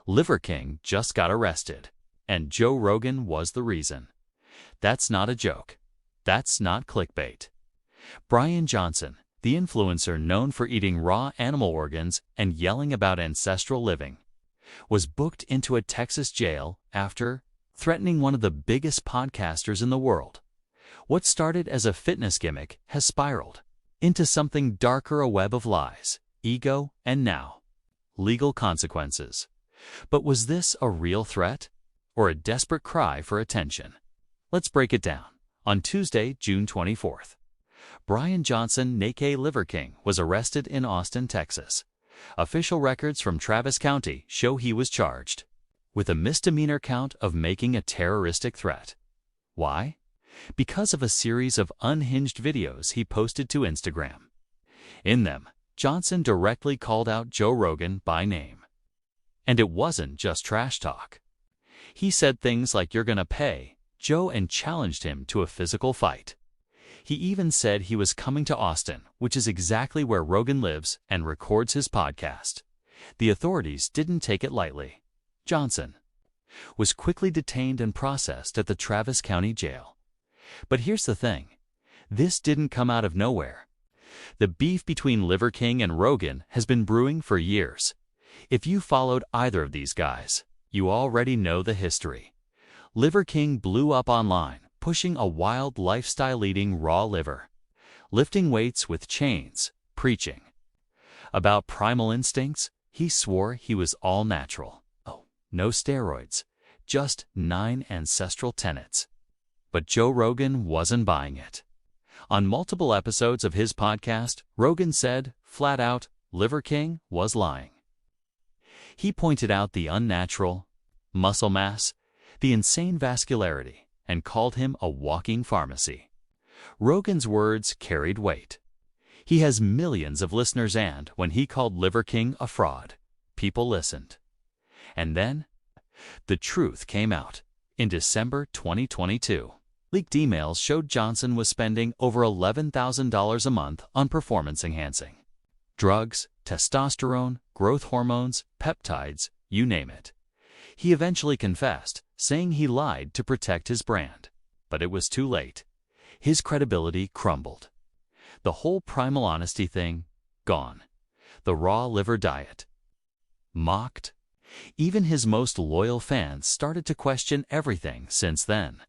Liver King just got arrested, and Joe Rogan was the reason. That's not a joke. That's not clickbait. Brian Johnson, the influencer known for eating raw animal organs and yelling about ancestral living, was booked into a Texas jail after threatening one of the biggest podcasters in the world. What started as a fitness gimmick has spiraled into something darker, a web of lies, ego, and now legal consequences. But was this a real threat or a desperate cry for attention? Let's break it down. On Tuesday, June 24th, Brian Johnson, aka Liver King, was arrested in Austin, Texas. Official records from Travis County show he was charged with a misdemeanor count of making a terroristic threat. Why? Because of a series of unhinged videos he posted to Instagram. In them, Johnson directly called out Joe Rogan by name. And it wasn't just trash talk. He said things like, "You're gonna pay," Joe, and challenged him to a physical fight. He even said he was coming to Austin, which is exactly where Rogan lives and records his podcast. The authorities didn't take it lightly. Johnson was quickly detained and processed at the Travis County Jail. But here's the thing. This didn't come out of nowhere. The beef between Liver King and Rogan has been brewing for years. If you followed either of these guys, you already know the history. Liver King blew up online, pushing a wild lifestyle, eating raw liver, lifting weights with chains, preaching about primal instincts. He swore he was all natural. Oh, no steroids, just 9 ancestral tenets. But Joe Rogan wasn't buying it. On multiple episodes of his podcast, Rogan said, flat out, Liver King was lying. He pointed out the unnatural muscle mass, the insane vascularity, and called him a walking pharmacy. Rogan's words carried weight. He has millions of listeners, and when he called Liver King a fraud, people listened. And then, the truth came out. In December 2022, leaked emails showed Johnson was spending over $11,000 a month on performance-enhancing drugs, testosterone, growth hormones, peptides, you name it. He eventually confessed, saying he lied to protect his brand. But it was too late. His credibility crumbled. The whole primal honesty thing, gone. The raw liver diet, mocked. Even his most loyal fans started to question everything since then.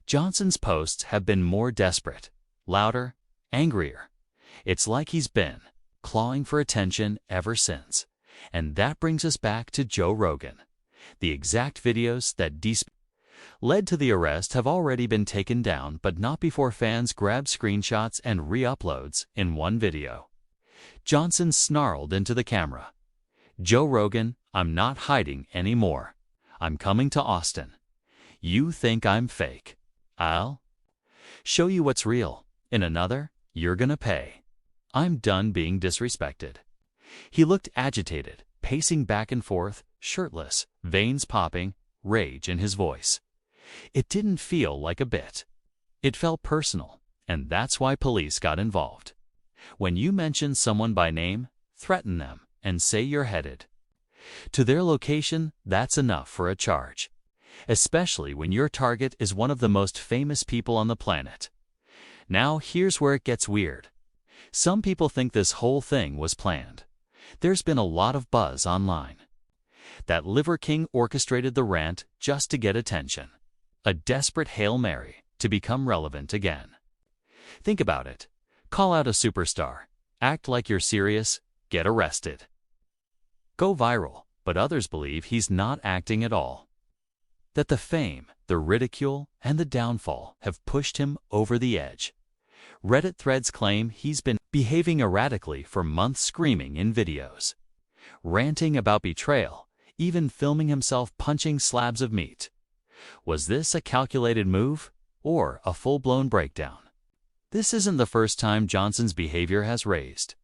Johnson's posts have been more desperate, louder, angrier. It's like he's been clawing for attention ever since. And that brings us back to Joe Rogan. The exact videos that led to the arrest have already been taken down, but not before fans grabbed screenshots and re-uploads in one video. Johnson snarled into the camera, "Joe Rogan, I'm not hiding anymore. I'm coming to Austin. You think I'm fake? I'll show you what's real. In another, you're gonna pay. I'm done being disrespected." He looked agitated, pacing back and forth, shirtless, veins popping, rage in his voice. It didn't feel like a bit. It felt personal, and that's why police got involved. When you mention someone by name, threaten them, and say you're headed to their location, that's enough for a charge. Especially when your target is one of the most famous people on the planet. Now here's where it gets weird. Some people think this whole thing was planned. There's been a lot of buzz online that Liver King orchestrated the rant just to get attention. A desperate Hail Mary to become relevant again. Think about it. Call out a superstar, act like you're serious, get arrested. Go viral, but others believe he's not acting at all. That the fame, the ridicule, and the downfall have pushed him over the edge. Reddit threads claim he's been behaving erratically for months, screaming in videos, ranting about betrayal, even filming himself punching slabs of meat. Was this a calculated move or a full-blown breakdown? This isn't the first time Johnson's behavior has raised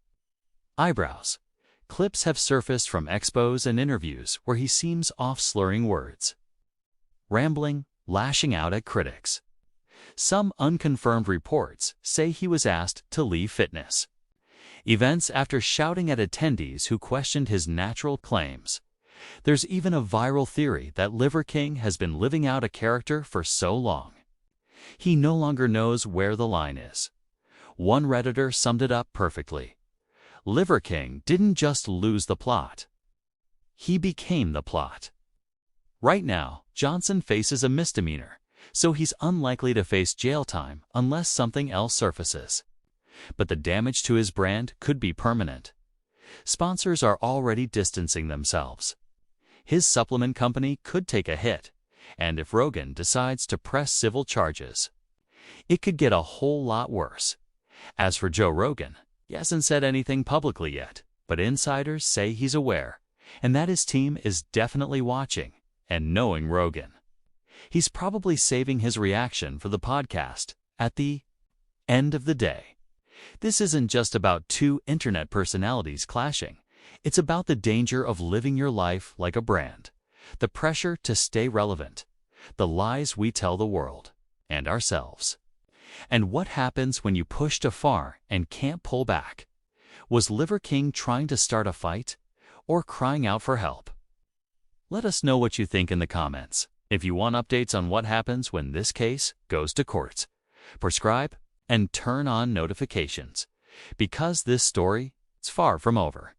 eyebrows. Clips have surfaced from expos and interviews where he seems off, slurring words, rambling, lashing out at critics. Some unconfirmed reports say he was asked to leave fitness events after shouting at attendees who questioned his natural claims. There's even a viral theory that Liver King has been living out a character for so long. He no longer knows where the line is. One Redditor summed it up perfectly. Liver King didn't just lose the plot. He became the plot. Right now, Johnson faces a misdemeanor, so he's unlikely to face jail time unless something else surfaces. But the damage to his brand could be permanent. Sponsors are already distancing themselves. His supplement company could take a hit, and if Rogan decides to press civil charges, it could get a whole lot worse. As for Joe Rogan, he hasn't said anything publicly yet, but insiders say he's aware, and that his team is definitely watching. And knowing Rogan, he's probably saving his reaction for the podcast at the end of the day. This isn't just about two internet personalities clashing. It's about the danger of living your life like a brand, the pressure to stay relevant, the lies we tell the world and ourselves. And what happens when you push too far and can't pull back? Was Liver King trying to start a fight or crying out for help? Let us know what you think in the comments. If you want updates on what happens when this case goes to court, subscribe and turn on notifications, because this story is far from over.